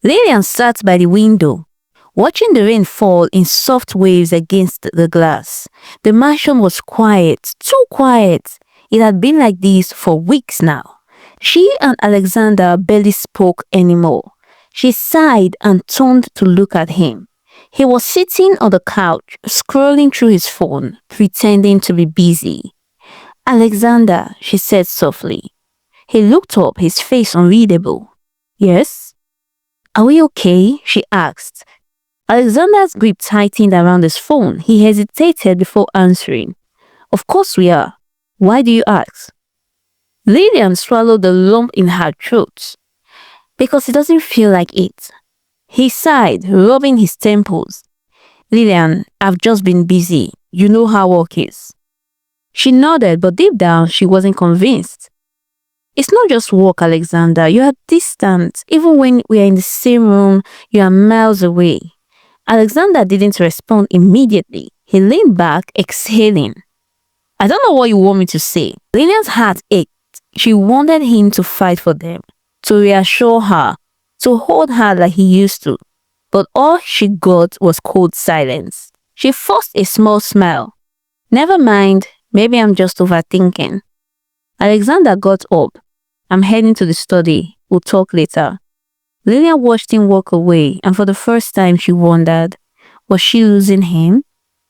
Lillian sat by the window, watching the rain fall in soft waves against the glass. The mansion was quiet, too quiet. It had been like this for weeks now. She and Alexander barely spoke anymore. She sighed and turned to look at him. He was sitting on the couch, scrolling through his phone, pretending to be busy. Alexander, she said softly. He looked up, his face unreadable. Yes? Are we okay? She asked. Alexander's grip tightened around his phone. He hesitated before answering. Of course we are. Why do you ask? Lillian swallowed the lump in her throat. Because it doesn't feel like it. He sighed, rubbing his temples. Lillian, I've just been busy. You know how work is. She nodded, but deep down she wasn't convinced. It's not just work, Alexander. You are distant. Even when we are in the same room, you are miles away. Alexander didn't respond immediately. He leaned back, exhaling. I don't know what you want me to say. Lillian's heart ached. She wanted him to fight for them, to reassure her, to hold her like he used to. But all she got was cold silence. She forced a small smile. Never mind, maybe I'm just overthinking. Alexander got up. I'm heading to the study. We'll talk later. Lillian watched him walk away, and for the first time she wondered, was she losing him?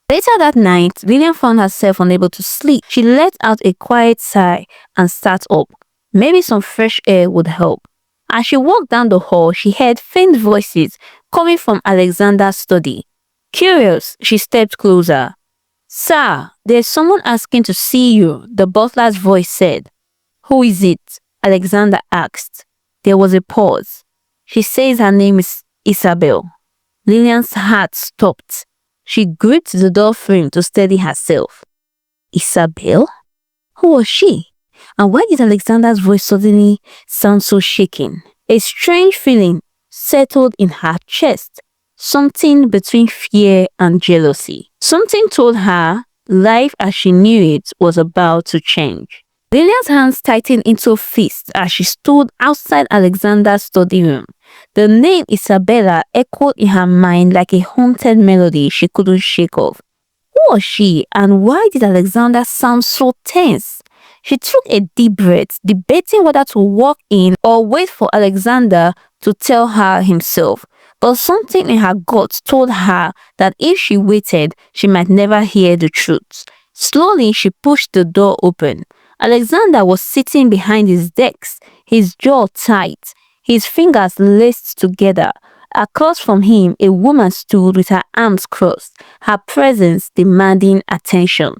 Later that night, Lillian found herself unable to sleep. She let out a quiet sigh and sat up. Maybe some fresh air would help. As she walked down the hall, she heard faint voices coming from Alexander's study. Curious, she stepped closer. Sir, there's someone asking to see you, the butler's voice said. Who is it? Alexander asked. There was a pause. She says her name is Isabel. Lillian's heart stopped. She gripped the door frame to steady herself. Isabel? Who was she? And why did Alexander's voice suddenly sound so shaken? A strange feeling settled in her chest. Something between fear and jealousy. Something told her life as she knew it was about to change. Lillian's hands tightened into a fist as she stood outside Alexander's study room. The name Isabella echoed in her mind like a haunted melody she couldn't shake off. Who was she, and why did Alexander sound so tense? She took a deep breath, debating whether to walk in or wait for Alexander to tell her himself. But something in her gut told her that if she waited, she might never hear the truth. Slowly, she pushed the door open. Alexander was sitting behind his desk, his jaw tight, his fingers laced together. Across from him, a woman stood with her arms crossed, her presence demanding attention.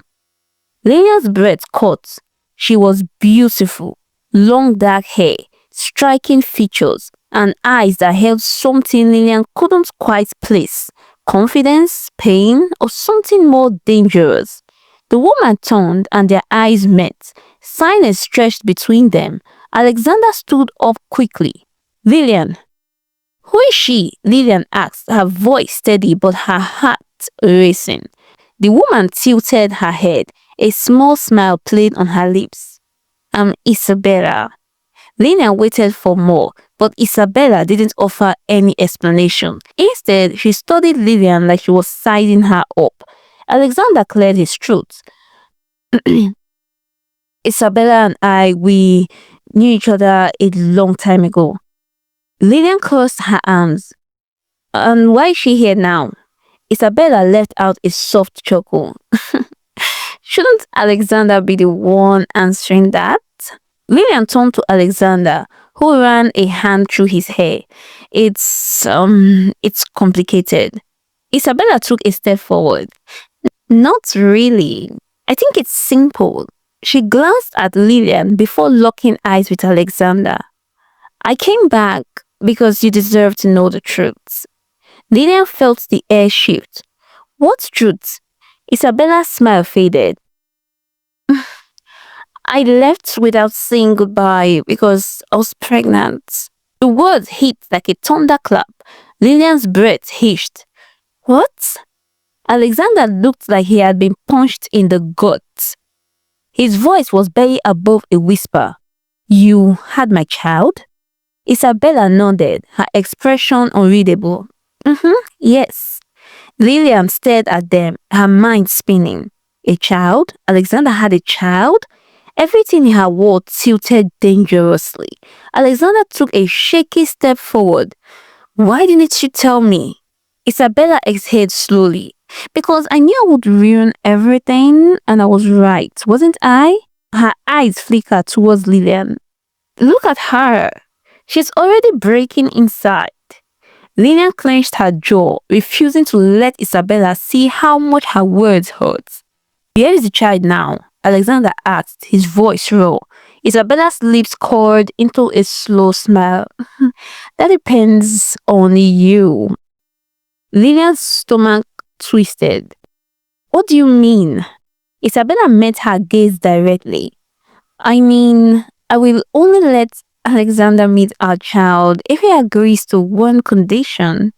Lillian's breath caught. She was beautiful, long dark hair, striking features, and eyes that held something Lillian couldn't quite place. Confidence, pain, or something more dangerous. The woman turned and their eyes met. Silence stretched between them. Alexander stood up quickly. Lillian. Who is she? Lillian asked, her voice steady but her heart racing. The woman tilted her head. A small smile played on her lips. I'm Isabella. Lillian waited for more, but Isabella didn't offer any explanation. Instead, she studied Lillian like she was sizing her up. Alexander cleared his throat. Isabella and I, we knew each other a long time ago. Lillian crossed her arms. And why is she here now? Isabella let out a soft chuckle. Shouldn't Alexander be the one answering that? Lillian turned to Alexander, who ran a hand through his hair. It's complicated. Isabella took a step forward. Not really. I think it's simple. She glanced at Lillian before locking eyes with Alexander. I came back because you deserve to know the truth. Lillian felt the air shift. What truth? Isabella's smile faded. I left without saying goodbye because I was pregnant. The words hit like a thunderclap. Lillian's breath hitched. What? Alexander looked like he had been punched in the gut. His voice was barely above a whisper. You had my child? Isabella nodded, her expression unreadable. Yes. Lillian stared at them, her mind spinning. A child? Alexander had a child? Everything in her world tilted dangerously. Alexander took a shaky step forward. Why didn't you tell me? Isabella exhaled slowly. Because I knew I would ruin everything, and I was right, wasn't I? Her eyes flickered towards Lillian. Look at her. She's already breaking inside. Lillian clenched her jaw, refusing to let Isabella see how much her words hurt. Where is the child now? Alexander asked, his voice raw. Isabella's lips curled into a slow smile. That depends on you. Lillian's stomach twisted. What do you mean? Isabella met her gaze directly. I mean, I will only let Alexander meet our child if he agrees to one condition.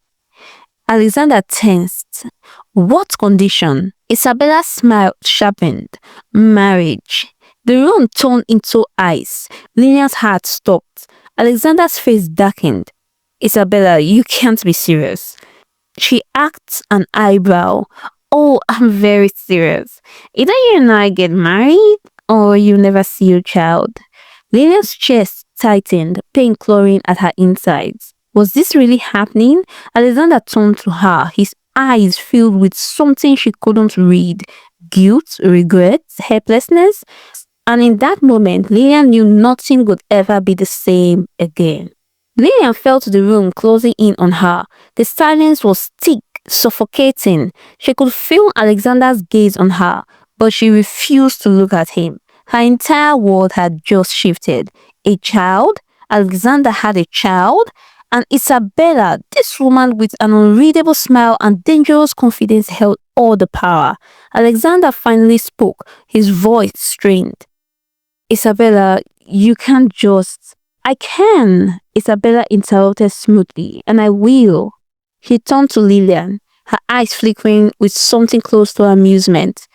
Alexander tensed. What condition? Isabella's smile sharpened. Marriage. The room turned into ice. Lillian's heart stopped. Alexander's face darkened. Isabella, you can't be serious. She arched an eyebrow. Oh, I'm very serious. Either you and I get married, or you never see your child. Lillian's chest tightened, pain clawing at her insides. Was this really happening? Alexander turned to her, his eyes filled with something she couldn't read. Guilt, regret, helplessness. And in that moment, Lillian knew nothing would ever be the same again. Lillian felt the room closing in on her. The silence was thick, suffocating. She could feel Alexander's gaze on her, but she refused to look at him. Her entire world had just shifted. A child? Alexander had a child? And Isabella, this woman with an unreadable smile and dangerous confidence, held all the power. Alexander finally spoke, his voice strained. Isabella, you can't just... I can, Isabella interrupted smoothly, and I will. She turned to Lillian, her eyes flickering with something close to amusement.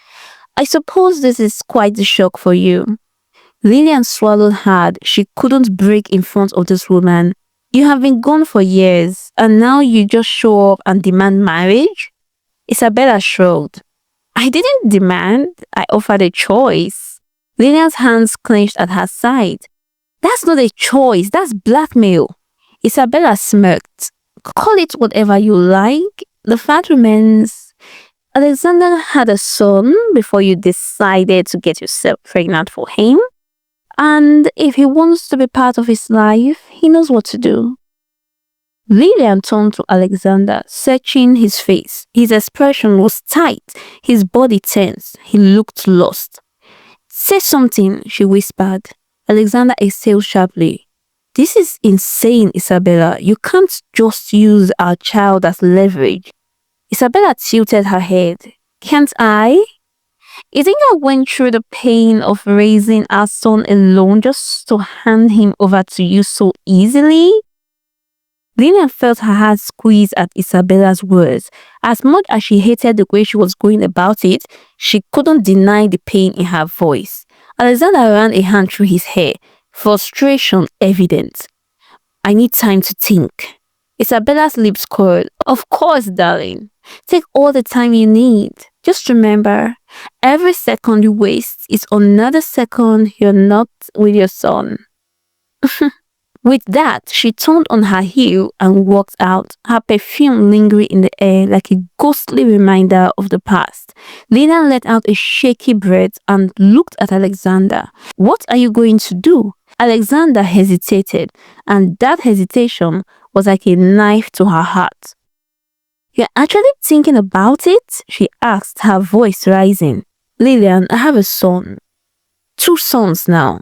I suppose this is quite the shock for you. Lillian swallowed hard. She couldn't break in front of this woman. You have been gone for years, and now you just show up and demand marriage? Isabella shrugged. I didn't demand, I offered a choice. Lillian's hands clenched at her side. That's not a choice, that's blackmail. Isabella smirked. Call it whatever you like. The fact remains, Alexander had a son before you decided to get yourself pregnant for him. And if he wants to be part of his life, he knows what to do. Lillian turned to Alexander, searching his face. His expression was tight, his body tense. He looked lost. Say something, she whispered. Alexander exhaled sharply. This is insane, Isabella. You can't just use our child as leverage. Isabella tilted her head. Can't I? You think I went through the pain of raising our son alone just to hand him over to you so easily? Lillian felt her heart squeeze at Isabella's words. As much as she hated the way she was going about it, she couldn't deny the pain in her voice. Alexander ran a hand through his hair, frustration evident. I need time to think. Isabella's lips curled. Of course, darling. Take all the time you need. Just remember, every second you waste is another second you're not with your son. With that, she turned on her heel and walked out, her perfume lingering in the air like a ghostly reminder of the past. Lillian let out a shaky breath and looked at Alexander. What are you going to do? Alexander hesitated, and that hesitation was like a knife to her heart. You're actually thinking about it? She asked, her voice rising. Lillian, I have a son. 2 sons now.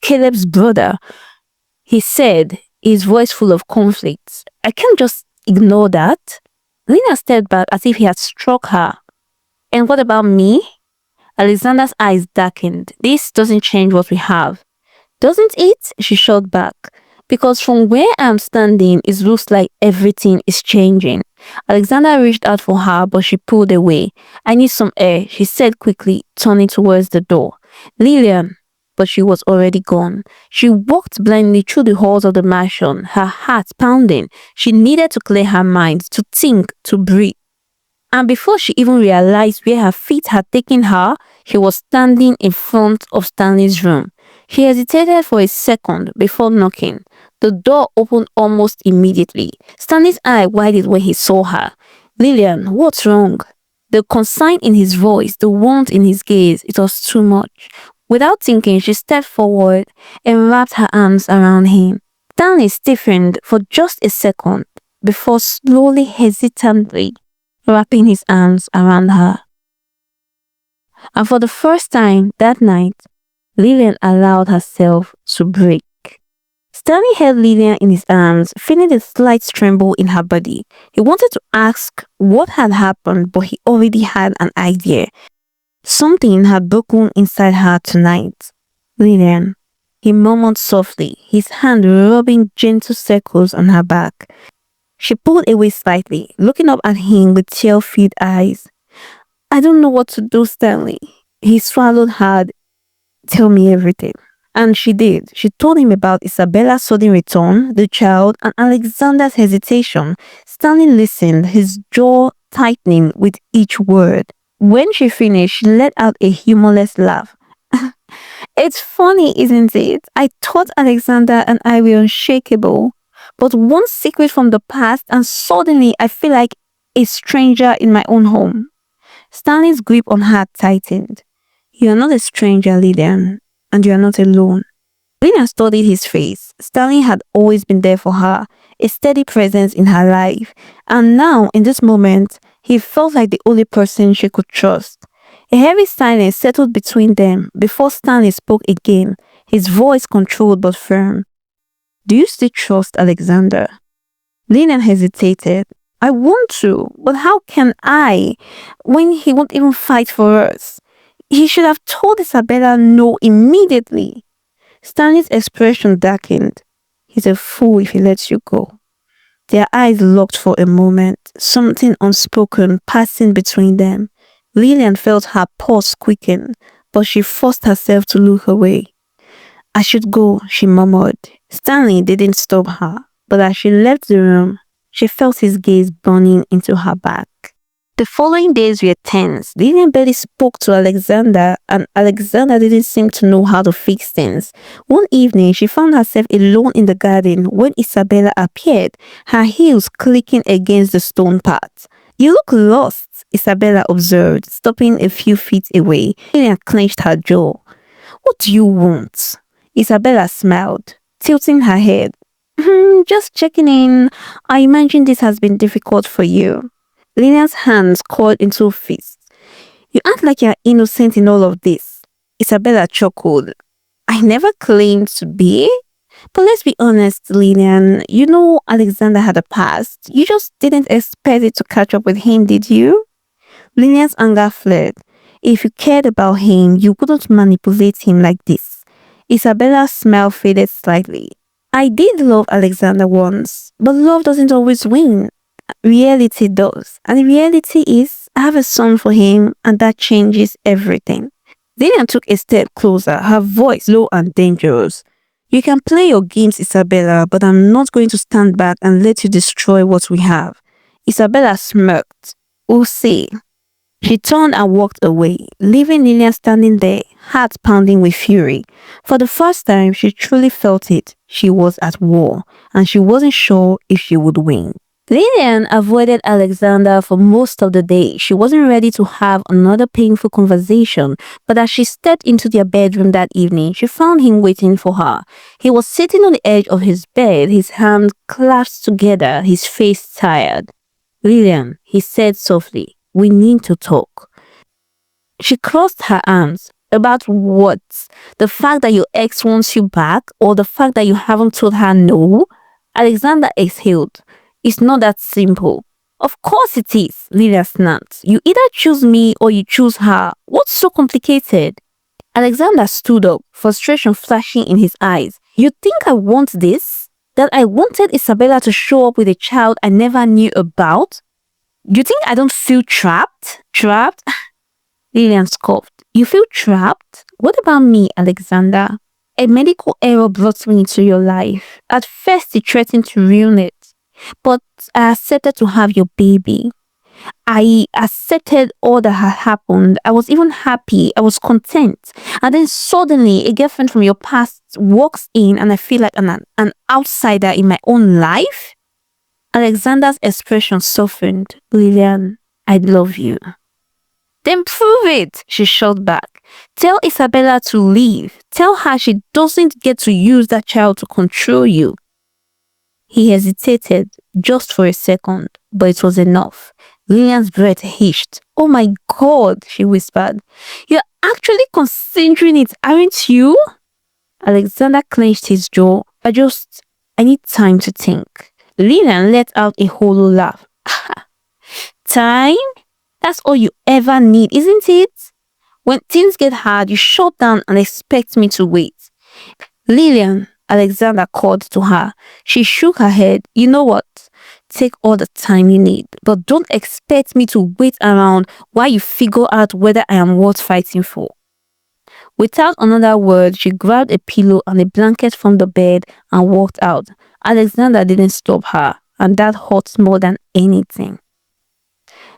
Caleb's brother. He said, his voice full of conflict. I can't just ignore that. Lillian stepped back as if he had struck her. And what about me? Alexander's eyes darkened. This doesn't change what we have. Doesn't it? She shot back. Because from where I'm standing, it looks like everything is changing. Alexander reached out for her, but she pulled away. I need some air, she said quickly, turning towards the door. Lillian, but she was already gone. She walked blindly through the halls of the mansion, her heart pounding. She needed to clear her mind, to think, to breathe. And before she even realized where her feet had taken her, she was standing in front of Stanley's room. She hesitated for a second before knocking. The door opened almost immediately. Stanley's eye widened when he saw her. "Lillian, what's wrong?" The concern in his voice, the warmth in his gaze, it was too much. Without thinking, she stepped forward and wrapped her arms around him. Stanley stiffened for just a second before slowly, hesitantly wrapping his arms around her. And for the first time that night, Lillian allowed herself to break. Stanley held Lillian in his arms, feeling a slight tremble in her body. He wanted to ask what had happened, but he already had an idea. Something had broken inside her tonight. "Lillian," he murmured softly, his hand rubbing gentle circles on her back. She pulled away slightly, looking up at him with tear-filled eyes. "I don't know what to do, Stanley." He swallowed hard. "Tell me everything." And she did. She told him about Isabella's sudden return, the child, and Alexander's hesitation. Stanley listened, his jaw tightening with each word. When she finished, she let out a humorless laugh. "It's funny, isn't it? I thought Alexander and I were unshakable. But one secret from the past and suddenly I feel like a stranger in my own home." Stanley's grip on her tightened. "You are not a stranger, Lillian, and you are not alone." Lillian studied his face. Stanley had always been there for her, a steady presence in her life. And now, in this moment, he felt like the only person she could trust. A heavy silence settled between them before Stanley spoke again, his voice controlled but firm. "Do you still trust Alexander?" Lillian hesitated. "I want to, but how can I, when he won't even fight for us? He should have told Isabella no immediately." Stanley's expression darkened. "He's a fool if he lets you go." Their eyes locked for a moment, something unspoken passing between them. Lillian felt her pulse quicken, but she forced herself to look away. "I should go," she murmured. Stanley didn't stop her, but as she left the room, she felt his gaze burning into her back. The following days were tense. Lillian barely spoke to Alexander, and Alexander didn't seem to know how to fix things. One evening, she found herself alone in the garden when Isabella appeared, her heels clicking against the stone path. "You look lost," Isabella observed, stopping a few feet away. Lillian clenched her jaw. "What do you want?" Isabella smiled, tilting her head. Just checking in. I imagine this has been difficult for you." Lillian's hands curled into fists. "You act like you're innocent in all of this." Isabella chuckled. "I never claimed to be. But let's be honest, Lillian. You know Alexander had a past. You just didn't expect it to catch up with him, did you?" Lillian's anger flared. "If you cared about him, you wouldn't manipulate him like this." Isabella's smile faded slightly. "I did love Alexander once, but love doesn't always win. Reality does. And the reality is, I have a son for him, and that changes everything." Lillian took a step closer, her voice low and dangerous. "You can play your games, Isabella, but I'm not going to stand back and let you destroy what we have." Isabella smirked. "We'll see." She turned and walked away, leaving Lillian standing there, heart pounding with fury. For the first time, she truly felt it. She was at war, and she wasn't sure if she would win. Lillian avoided Alexander for most of the day. She wasn't ready to have another painful conversation, but as she stepped into their bedroom that evening, she found him waiting for her. He was sitting on the edge of his bed, his hands clasped together, his face tired. "Lillian," he said softly, "we need to talk." She crossed her arms. "About what? The fact that your ex wants you back, or the fact that you haven't told her no?" Alexander exhaled. "It's not that simple." "Of course it is," Lillian snapped. "You either choose me or you choose her. What's so complicated?" Alexander stood up, frustration flashing in his eyes. "You think I want this? That I wanted Isabella to show up with a child I never knew about? You think I don't feel trapped?" "Trapped?" Lillian scoffed. "You feel trapped? What about me, Alexander? A medical error brought me into your life. At first, it threatened to ruin it, but I accepted to have your baby. I accepted all that had happened. I was even happy. I was content. And then suddenly, a girlfriend from your past walks in, and I feel like an outsider in my own life. Alexander's expression softened. Lillian, I love you. Then prove it, she shot back. Tell Isabella to leave. Tell her she doesn't get to use that child to control you. He hesitated just for a second, but it was enough. Lillian's breath hitched. Oh my God, she whispered. You're actually considering it, aren't you? Alexander clenched his jaw. I need time to think. Lillian let out a hollow laugh. Time? That's all you ever need, isn't it? When things get hard, you shut down and expect me to wait. Lillian, Alexander called to her. She shook her head. You know what? Take all the time you need, but don't expect me to wait around while you figure out whether I am worth fighting for. Without another word, she grabbed a pillow and a blanket from the bed and walked out. Alexander didn't stop her, and that hurt more than anything.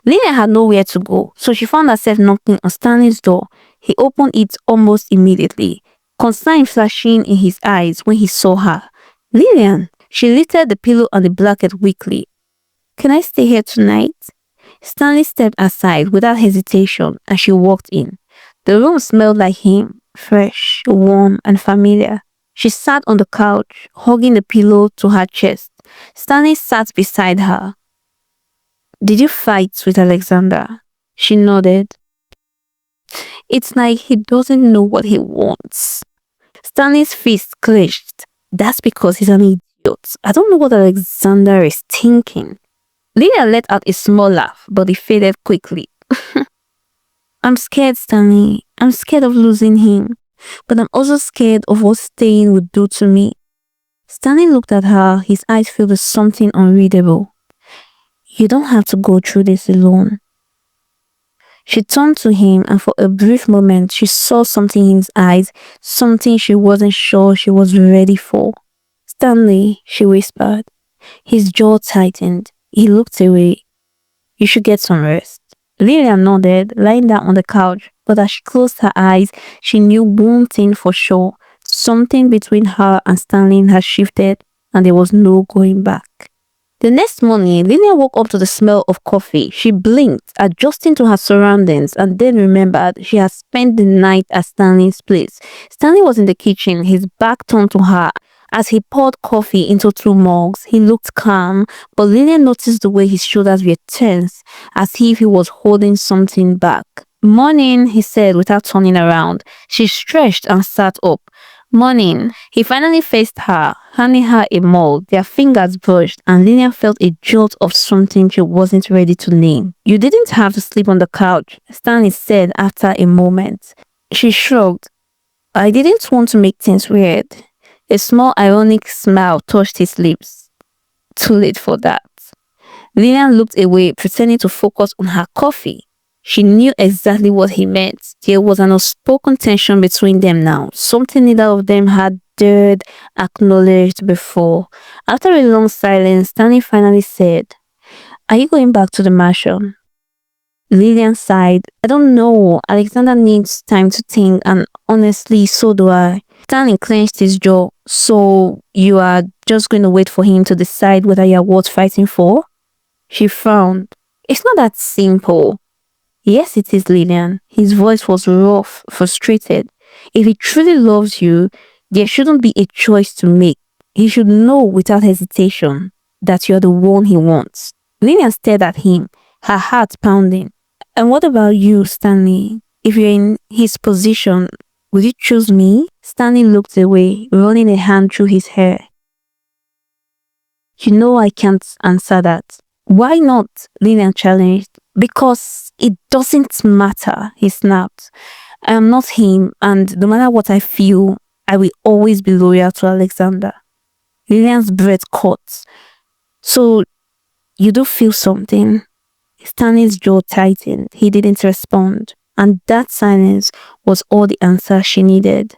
Lillian had nowhere to go, so she found herself knocking on Stanley's door. He opened it almost immediately, concern flashing in his eyes when he saw her. Lillian, she lifted the pillow and the blanket weakly. Can I stay here tonight? Stanley stepped aside without hesitation and she walked in. The room smelled like him, fresh, warm, and familiar. She sat on the couch, hugging the pillow to her chest. Stanley sat beside her. Did you fight with Alexander? She nodded. It's like he doesn't know what he wants. Stanley's fist clenched. That's because he's an idiot. I don't know what Alexander is thinking. Lydia let out a small laugh, but it faded quickly. I'm scared, Stanley. I'm scared of losing him. But I'm also scared of what staying would do to me. Stanley looked at her, his eyes filled with something unreadable. You don't have to go through this alone. She turned to him and for a brief moment she saw something in his eyes, something she wasn't sure she was ready for. Stanley, she whispered. His jaw tightened. He looked away. You should get some rest. Lillian nodded, lying down on the couch, but as she closed her eyes, she knew one thing for sure. Something between her and Stanley had shifted and there was no going back. The next morning, Lillian woke up to the smell of coffee. She blinked, adjusting to her surroundings, and then remembered she had spent the night at Stanley's place. Stanley was in the kitchen, his back turned to her. As he poured coffee into 2 mugs, he looked calm, but Lillian noticed the way his shoulders were tense, as if he was holding something back. Morning, he said without turning around. She stretched and sat up. Morning. He finally faced her, handing her a mug. Their fingers brushed, and Lillian felt a jolt of something she wasn't ready to name. You didn't have to sleep on the couch, Stanley said after a moment. She shrugged. I didn't want to make things weird. A small ironic smile touched his lips. Too late for that. Lillian looked away, pretending to focus on her coffee. She knew exactly what he meant. There was an unspoken tension between them now, something neither of them had dared acknowledge before. After a long silence, Stanley finally said, Are you going back to the mansion? Lillian sighed. I don't know. Alexander needs time to think, and honestly, so do I. Stanley clenched his jaw. So, you are just going to wait for him to decide whether you are worth fighting for? She frowned. It's not that simple. Yes, it is, Lillian. His voice was rough, frustrated. If he truly loves you, there shouldn't be a choice to make. He should know without hesitation that you're the one he wants. Lillian stared at him, her heart pounding. And what about you, Stanley? If you're in his position, would you choose me? Stanley looked away, running a hand through his hair. You know I can't answer that. Why not? Lillian challenged. Because it doesn't matter, he snapped. I am not him, and no matter what I feel, I will always be loyal to Alexander. Lillian's breath caught. So, you do feel something? Stanley's jaw tightened. He didn't respond. And that silence was all the answer she needed.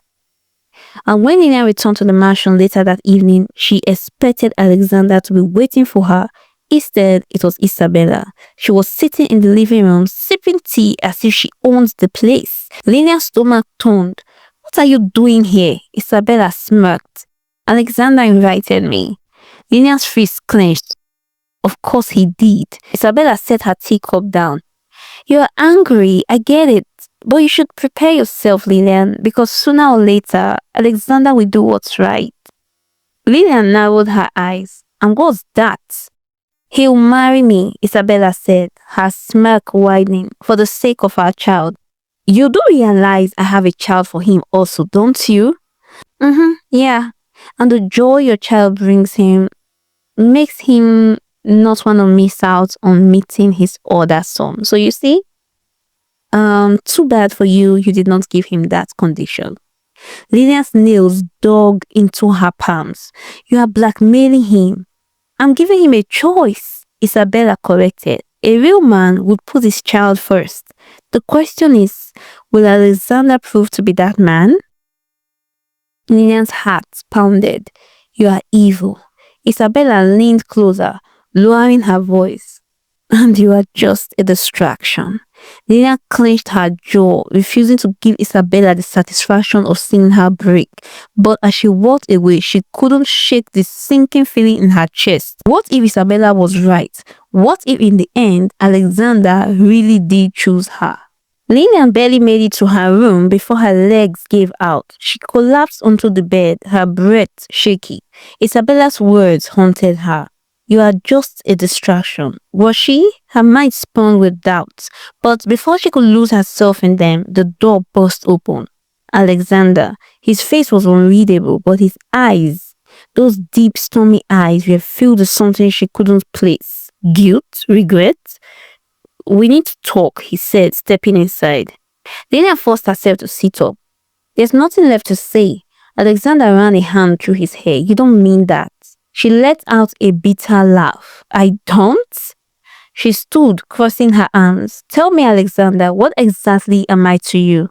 And when Lillian returned to the mansion later that evening, she expected Alexander to be waiting for her. Instead, it was Isabella. She was sitting in the living room, sipping tea as if she owned the place. Lillian's stomach turned. "What are you doing here?" Isabella smirked. "Alexander invited me." Lillian's fist clenched. Of course he did. Isabella set her teacup down. "You're angry, I get it. But you should prepare yourself, Lillian, because sooner or later, Alexander will do what's right." Lillian narrowed her eyes. "And what's that?" "He'll marry me," Isabella said, her smirk widening, "for the sake of our child." "You do realize I have a child for him also, don't you?" Yeah. And the joy your child brings him makes him not want to miss out on meeting his other son. So you see, too bad for you, you did not give him that condition. Lillian's nails dug into her palms. "You are blackmailing him." "I'm giving him a choice," Isabella corrected. "A real man would put his child first. The question is, will Alexander prove to be that man?" Lillian's heart pounded. "You are evil." Isabella leaned closer, lowering her voice. "And you are just a distraction." Lillian clenched her jaw, refusing to give Isabella the satisfaction of seeing her break. But as she walked away, she couldn't shake the sinking feeling in her chest. What if Isabella was right? What if in the end, Alexander really did choose her? Lillian barely made it to her room before her legs gave out. She collapsed onto the bed, her breath shaky. Isabella's words haunted her. "You are just a distraction." Was she? Her mind spun with doubts. But before she could lose herself in them, the door burst open. Alexander. His face was unreadable, but his eyes, those deep, stormy eyes, were filled with something she couldn't place. Guilt? Regret? "We need to talk," he said, stepping inside. Lillian forced herself to sit up. "There's nothing left to say." Alexander ran a hand through his hair. "You don't mean that." She let out a bitter laugh. "I don't?" She stood, crossing her arms. "Tell me, Alexander, what exactly am I to you?"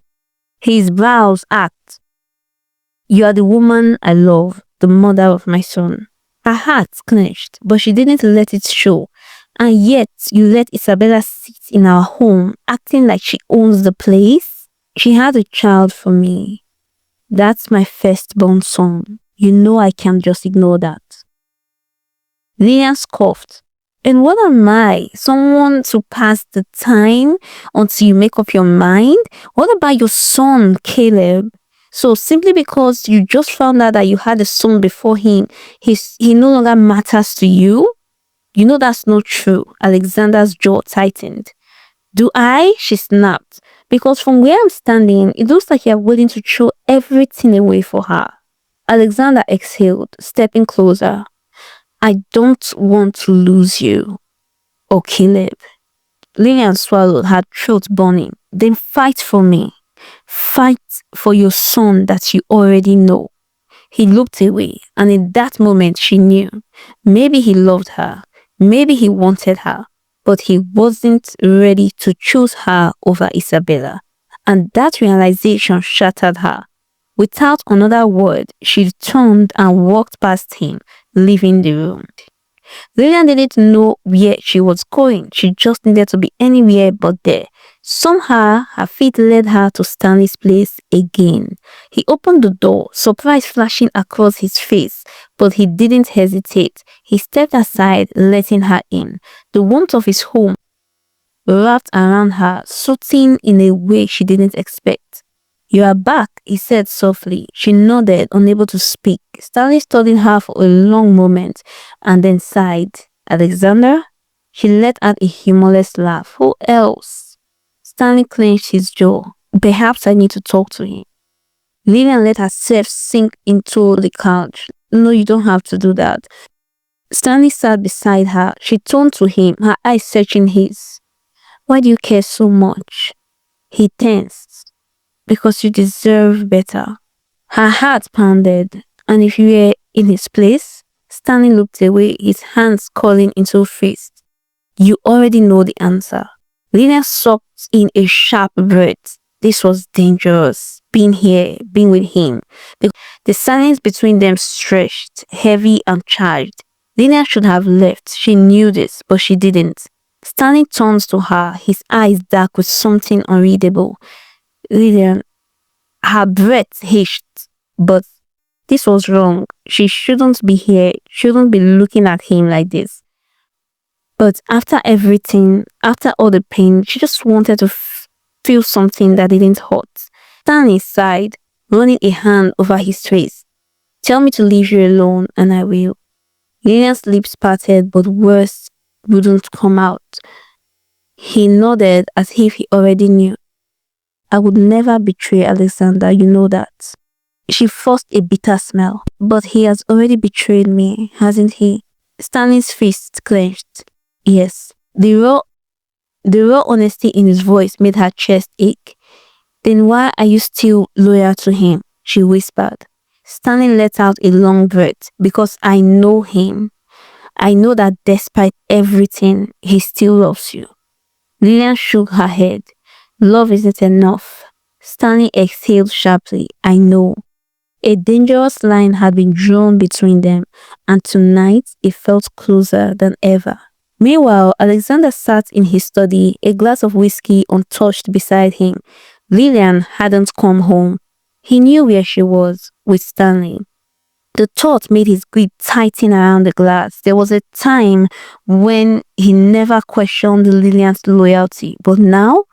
His brows arched. "You are the woman I love, the mother of my son." Her heart clenched, but she didn't let it show. "And yet, you let Isabella sit in our home, acting like she owns the place?" "She had a child for me. That's my firstborn son. You know I can't just ignore that." Lillian scoffed. "And what am I? Someone to pass the time until you make up your mind? What about your son, Caleb? So simply because you just found out that you had a son before him, he no longer matters to you?" "You know that's not true." Alexander's jaw tightened. "Do I?" She snapped. "Because from where I'm standing, it looks like you're willing to throw everything away for her." Alexander exhaled, stepping closer. "I don't want to lose you. Or Caleb." Lillian swallowed, her throat burning. "Then fight for me. Fight for your son that you already know." He looked away, and in that moment she knew. Maybe he loved her. Maybe he wanted her. But he wasn't ready to choose her over Isabella. And that realization shattered her. Without another word, she turned and walked past him, leaving the room. Lillian didn't know where she was going. She just needed to be anywhere but there. Somehow, her feet led her to Stanley's place again. He opened the door, surprise flashing across his face, but he didn't hesitate. He stepped aside, letting her in. The warmth of his home wrapped around her, soothing in a way she didn't expect. "You are back," he said softly. She nodded, unable to speak. Stanley studied her for a long moment and then sighed. "Alexander?" She let out a humorless laugh. "Who else?" Stanley clenched his jaw. "Perhaps I need to talk to him." Lillian let herself sink into the couch. "No, you don't have to do that." Stanley sat beside her. She turned to him, her eyes searching his. "Why do you care so much?" He tensed. "Because you deserve better." Her heart pounded. "And if you were in his place?" Stanley looked away, his hands curling into fists. "You already know the answer." Lillian sucked in a sharp breath. This was dangerous. Being here, being with him. The silence between them stretched, heavy and charged. Lillian should have left. She knew this, but she didn't. Stanley turns to her, his eyes dark with something unreadable. Lillian, her breath hitched, but this was wrong. She shouldn't be here, shouldn't be looking at him like this. But after everything, after all the pain, she just wanted to feel something that didn't hurt. Stanley sighed, running a hand over his face. Tell me to leave you alone, and I will. Lillian's lips parted, but words wouldn't come out. He nodded as if he already knew. I would never betray Alexander, you know that. She forced a bitter smile. But he has already betrayed me, hasn't he? Stanley's fist clenched. Yes. The raw honesty in his voice made her chest ache. Then why are you still loyal to him? She whispered. Stanley let out a long breath. Because I know him. I know that despite everything, he still loves you. Lillian shook her head. Love isn't enough. Stanley exhaled sharply. I know. A dangerous line had been drawn between them, and tonight it felt closer than ever. Meanwhile, Alexander sat in his study, a glass of whiskey untouched beside him. Lillian hadn't come home. He knew where she was, with Stanley. The thought made his grip tighten around the glass. There was a time when he never questioned Lillian's loyalty, but now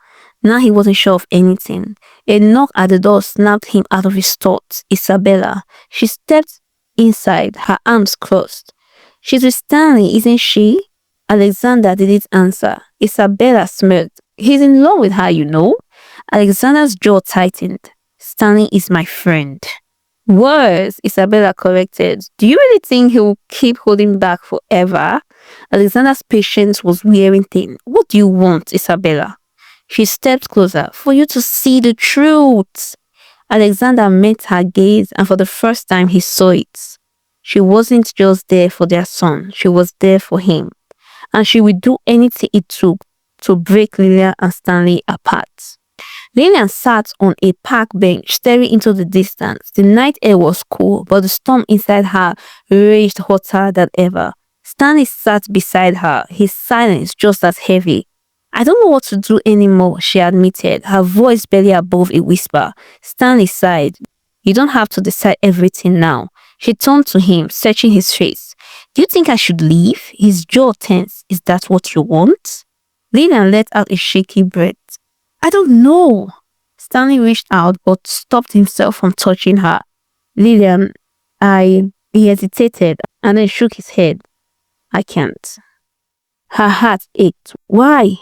he wasn't sure of anything. A knock at the door snapped him out of his thoughts. Isabella. She stepped inside, her arms crossed. She's with Stanley, isn't she? Alexander didn't answer. Isabella smirked. He's in love with her, you know. Alexander's jaw tightened. Stanley is my friend. Worse, Isabella corrected. Do you really think he'll keep holding back forever? Alexander's patience was wearing thin. What do you want, Isabella? She stepped closer. For you to see the truth. Alexander met her gaze, and for the first time he saw it. She wasn't just there for their son. She was there for him. And she would do anything it took to break Lillian and Stanley apart. Lillian sat on a park bench, staring into the distance. The night air was cool, but the storm inside her raged hotter than ever. Stanley sat beside her, his silence just as heavy. I don't know what to do anymore, she admitted, her voice barely above a whisper. Stanley sighed. You don't have to decide everything now. She turned to him, searching his face. Do you think I should leave? His jaw tense. Is that what you want? Lillian let out a shaky breath. I don't know. Stanley reached out but stopped himself from touching her. Lillian, he hesitated and then shook his head. I can't. Her heart ached. Why?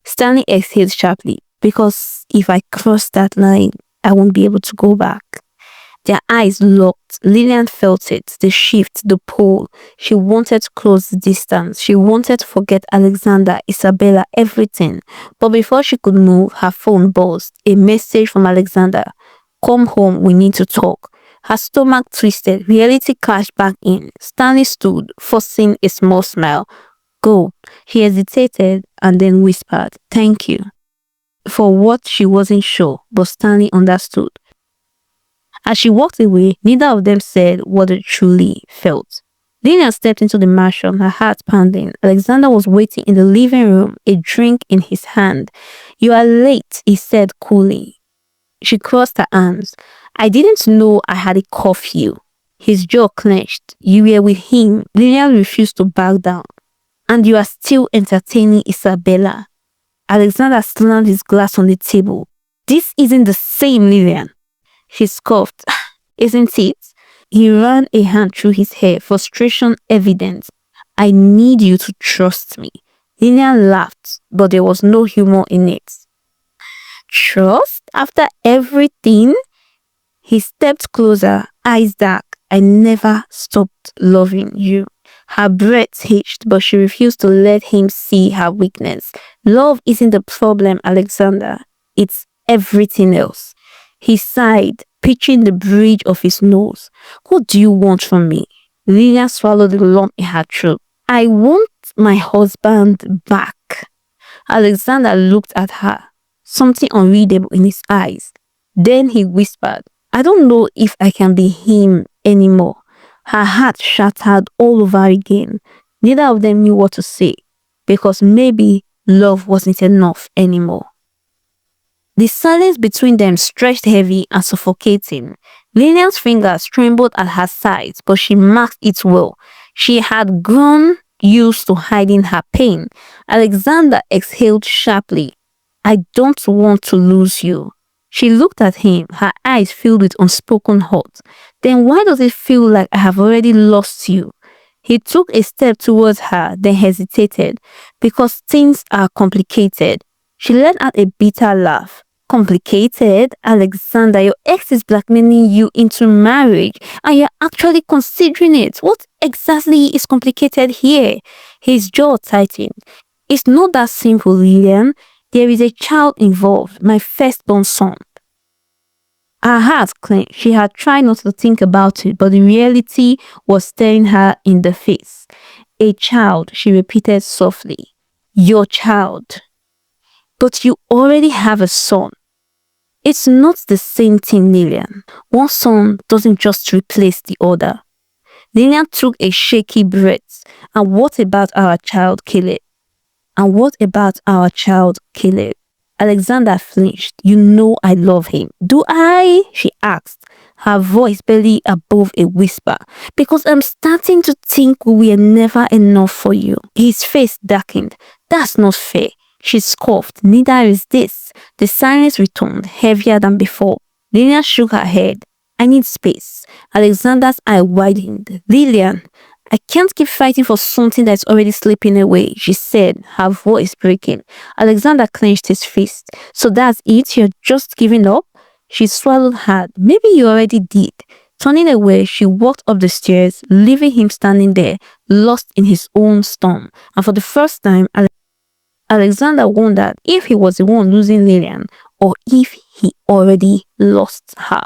Stanley exhaled sharply. Because if I cross that line, I won't be able to go back. Their eyes locked. Lillian felt it, the shift, the pull. She wanted to close the distance. She wanted to forget Alexander, Isabella, everything. But before she could move, her phone buzzed. A message from Alexander. Come home, we need to talk. Her stomach twisted. Reality crashed back in. Stanley stood, forcing a small smile. Go. She hesitated and then whispered, thank you. For what she wasn't sure, but Stanley understood. As she walked away, neither of them said what they truly felt. Lillian stepped into the mansion, her heart pounding. Alexander was waiting in the living room, a drink in his hand. You are late, he said coolly. She crossed her arms. I didn't know I had a curfew. His jaw clenched. You were with him. Lillian refused to back down. And you are still entertaining Isabella. Alexander slammed his glass on the table. This isn't the same, Lillian. She scoffed. Isn't it? He ran a hand through his hair, frustration evident. I need you to trust me. Lillian laughed, but there was no humor in it. Trust? After everything? He stepped closer, eyes dark. I never stopped loving you. Her breath hitched, but she refused to let him see her weakness. Love isn't the problem, Alexander. It's everything else. He sighed, pitching the bridge of his nose. What do you want from me? Lillian swallowed the lump in her throat. I want my husband back. Alexander looked at her, something unreadable in his eyes. Then he whispered, I don't know if I can be him anymore. Her heart shattered all over again. Neither of them knew what to say, because maybe love wasn't enough anymore. The silence between them stretched heavy and suffocating. Lillian's fingers trembled at her sides, but she masked it well. She had grown used to hiding her pain. Alexander exhaled sharply. I don't want to lose you. She looked at him, her eyes filled with unspoken hurt. Then why does it feel like I have already lost you? He took a step towards her, then hesitated. Because things are complicated. She let out a bitter laugh. Complicated? Alexander, your ex is blackmailing you into marriage and you're actually considering it. What exactly is complicated here? His jaw tightened. It's not that simple, Lillian. There is a child involved, my firstborn son. Her heart clenched. She had tried not to think about it, but the reality was staring her in the face. A child, she repeated softly. Your child. But you already have a son. It's not the same thing, Lillian. One son doesn't just replace the other. Lillian took a shaky breath. And what about our child, Caleb? And what about our child, Caleb? Alexander flinched. You know I love him. Do I? She asked, her voice barely above a whisper. Because I'm starting to think we were never enough for you. His face darkened. That's not fair. She scoffed. Neither is this. The silence returned, heavier than before. Lillian shook her head. I need space. Alexander's eye widened. Lillian, I can't keep fighting for something that's already slipping away, she said, her voice breaking. Alexander clenched his fist. So that's it? You're just giving up? She swallowed hard. Maybe you already did. Turning away, she walked up the stairs, leaving him standing there, lost in his own storm. And for the first time, Alexander wondered if he was the one losing Lillian or if he already lost her.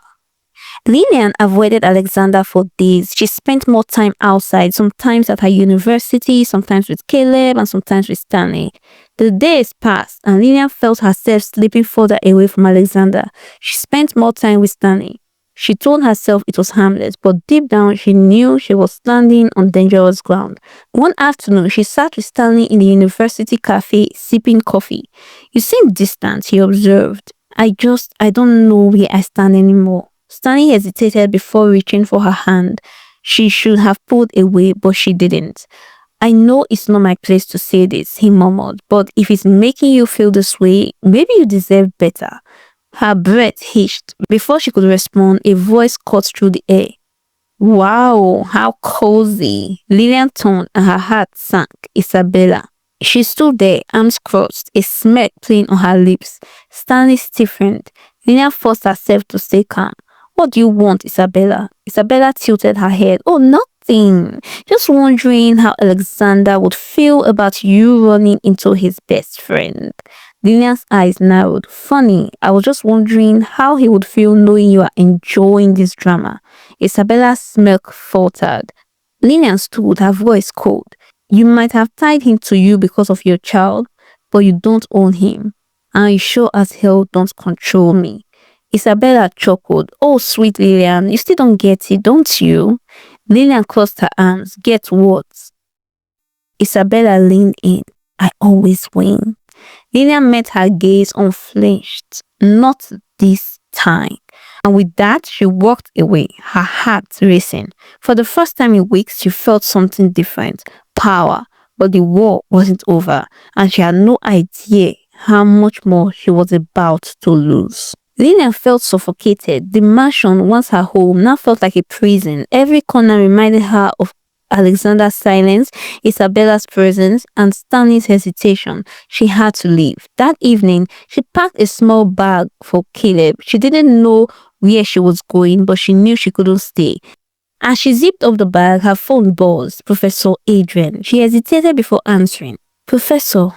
Lillian avoided Alexander for days. She spent more time outside, sometimes at her university, sometimes with Caleb, and sometimes with Stanley. The days passed, and Lillian felt herself slipping further away from Alexander. She spent more time with Stanley. She told herself it was harmless, but deep down she knew she was standing on dangerous ground. One afternoon, she sat with Stanley in the university cafe, sipping coffee. You seem distant, he observed. I don't know where I stand anymore. Stanley hesitated before reaching for her hand. She should have pulled away, but she didn't. I know it's not my place to say this, he murmured, but if it's making you feel this way, maybe you deserve better. Her breath hitched. Before she could respond, a voice cut through the air. Wow, how cozy. Lillian turned and her heart sank. Isabella. She stood there, arms crossed, a smirk playing on her lips. Stanley stiffened. Lillian forced herself to stay calm. What do you want, Isabella? Isabella tilted her head. Oh, nothing. Just wondering how Alexander would feel about you running into his best friend. Lillian's eyes narrowed. Funny, I was just wondering how he would feel knowing you are enjoying this drama. Isabella's smirk faltered. Lillian stood, her voice cold. You might have tied him to you because of your child, but you don't own him. And you sure as hell don't control me. Isabella chuckled. Oh, sweet Lillian, you still don't get it, don't you? Lillian crossed her arms. Get what? Isabella leaned in. I always win. Lillian met her gaze unflinched. Not this time. And with that, she walked away, her heart racing. For the first time in weeks, she felt something different. Power. But the war wasn't over, and she had no idea how much more she was about to lose. Lillian felt suffocated. The mansion, once her home, now felt like a prison. Every corner reminded her of Alexander's silence, Isabella's presence, and Stanley's hesitation. She had to leave. That evening, she packed a small bag for Caleb. She didn't know where she was going, but she knew she couldn't stay. As she zipped up the bag, her phone buzzed. Professor Adrian. She hesitated before answering. Professor.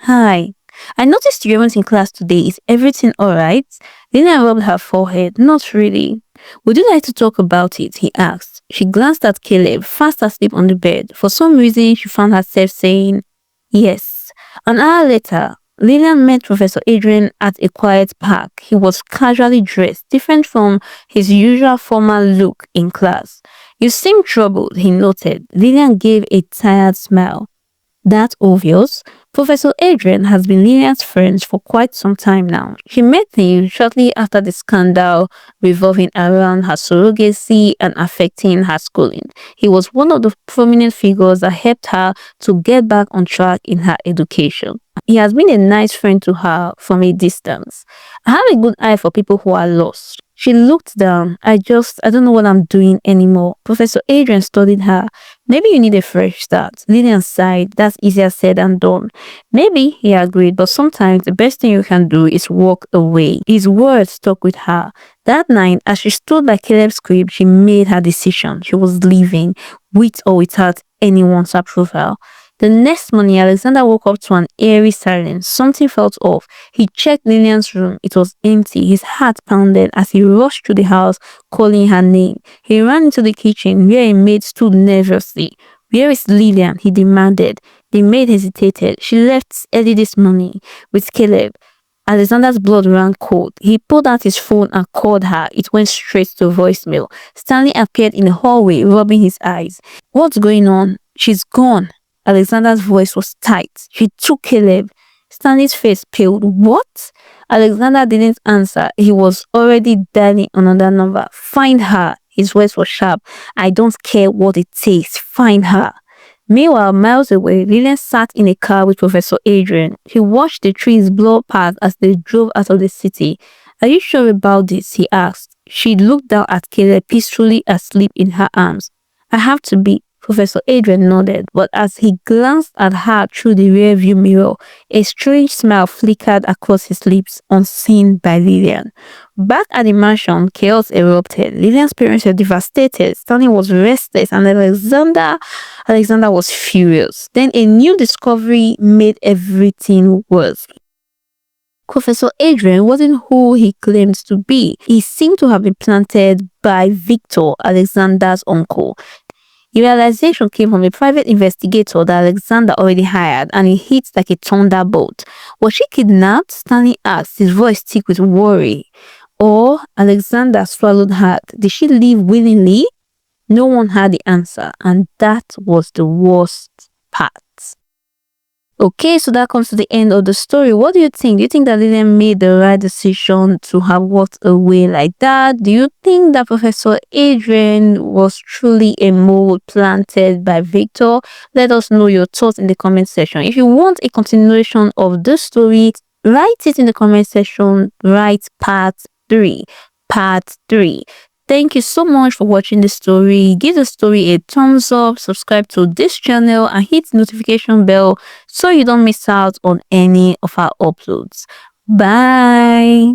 Hi. I noticed you weren't in class today. Is everything alright? Lillian rubbed her forehead. Not really. Would you like to talk about it? He asked. She glanced at Caleb, fast asleep on the bed. For some reason, she found herself saying, yes. An hour later, Lillian met Professor Adrian at a quiet park. He was casually dressed, different from his usual formal look in class. You seem troubled, he noted. Lillian gave a tired smile. That obvious? Professor Adrian has been Lillian's friend for quite some time now. She met him shortly after the scandal revolving around her surrogacy and affecting her schooling. He was one of the prominent figures that helped her to get back on track in her education. He has been a nice friend to her from a distance. I have a good eye for people who are lost. She looked down. I don't know what I'm doing anymore. Professor Adrian studied her. Maybe you need a fresh start. Lillian sighed. That's easier said than done. Maybe, he agreed, but sometimes the best thing you can do is walk away. His words stuck with her. That night, as she stood by Caleb's crib, she made her decision. She was leaving, with or without anyone's approval. The next morning, Alexander woke up to an eerie silence. Something felt off. He checked Lillian's room. It was empty. His heart pounded as he rushed through the house, calling her name. He ran into the kitchen, where a maid stood nervously. Where is Lillian? He demanded. The maid hesitated. She left early this morning with Caleb. Alexander's blood ran cold. He pulled out his phone and called her. It went straight to voicemail. Stanley appeared in the hallway, rubbing his eyes. What's going on? She's gone. Alexander's voice was tight. She took Caleb. Stanley's face paled. What? Alexander didn't answer. He was already dialing another number. Find her. His voice was sharp. I don't care what it takes. Find her. Meanwhile, miles away, Lillian sat in a car with Professor Adrian. He watched the trees blow past as they drove out of the city. Are you sure about this? He asked. She looked down at Caleb, peacefully asleep in her arms. I have to be. Professor Adrian nodded, but as he glanced at her through the rearview mirror, a strange smile flickered across his lips, unseen by Lillian. Back at the mansion, chaos erupted. Lillian's parents were devastated. Stanley was restless, and Alexander was furious. Then a new discovery made everything worse. Professor Adrian wasn't who he claimed to be. He seemed to have been planted by Victor, Alexander's uncle. The realization came from a private investigator that Alexander already hired, and it hit like a thunderbolt. Was she kidnapped? Stanley asked, his voice thick with worry. Or Alexander swallowed hard. Did she leave willingly? No one had the answer, and that was the worst part. Okay, so that comes to the end of the story. What do you think? Do you think that Lillian made the right decision to have walked away like that? Do you think that Professor Adrian was truly a mole planted by Victor? Let us know your thoughts in the comment section. If you want a continuation of this story, write it in the comment section. Write part 3. Part 3. Thank you so much for watching the story. Give the story a thumbs up, subscribe to this channel, and hit the notification bell so you don't miss out on any of our uploads. Bye.